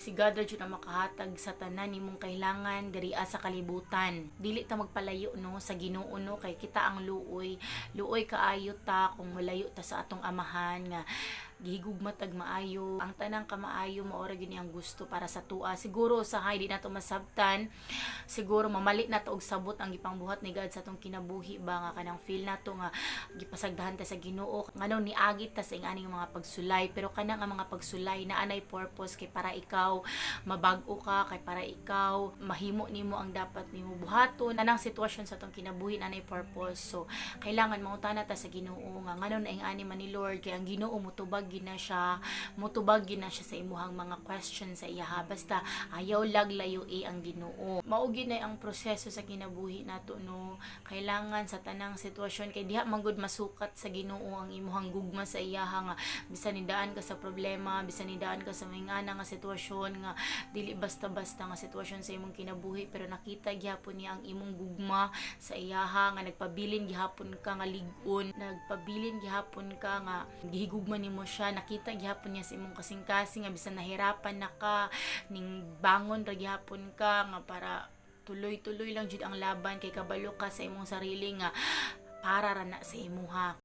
Si God ra jud ang makahatag sa tanan nimong kailangan diriya sa kalibutan. Dili ta magpalayo no sa Ginoo no, kay kita ang luoy. Luoy kaayo ta kung malayo ta sa atong amahan nga gihigugma tag maayo. Ang tanang kamaayo mao ra gyud ang gusto para sa tua. Siguro sa di nato masabtan, siguro mamali na to og sabot ang gipangbuhat ni God sa atong kinabuhi ba, nga kanang feel nato nga gipasagdahan ta sa Ginoo, nganong niagit ta sa aning mga pagsulay, pero kanang ang mga pagsulay na anay purpose kay para ikaw mabag-o ka, kay para ikaw mahimo nimo ang dapat nimo buhaton. Anang sitwasyon sa atong kinabuhi na anay purpose, so kailangan mangutana ta sa Ginoo nga nganon na ani man ni Lord, kay ang Ginoo mutubag gina siya, sa imuhang mga question sa iya, basta ayaw laglayo ang Ginoo. Mao gyud ang proseso sa kinabuhi nato no. Kailangan sa tanang sitwasyon kay diha man gud masukat sa Ginoo ang imuhang gugma sa iya nga bisan nidaan ka sa problema, bisan nidaan ka sa mingana nga sitwasyon nga dili basta-basta nga sitwasyon sa imong kinabuhi, pero nakita gyapon niya ang imong gugma sa iya nga nagpabilin gihapon ka nga lig-on, nagpabilin gihapon ka nga gihigugma nimo siya, nakita gihapon niya sa imong kasing-kasing nga bisan nahirapan na ka ning bangon ra gihapon ka nga para tuloy-tuloy lang jud ang laban, kay kabalo ka sa imong sarili nga para ra na sa imuha.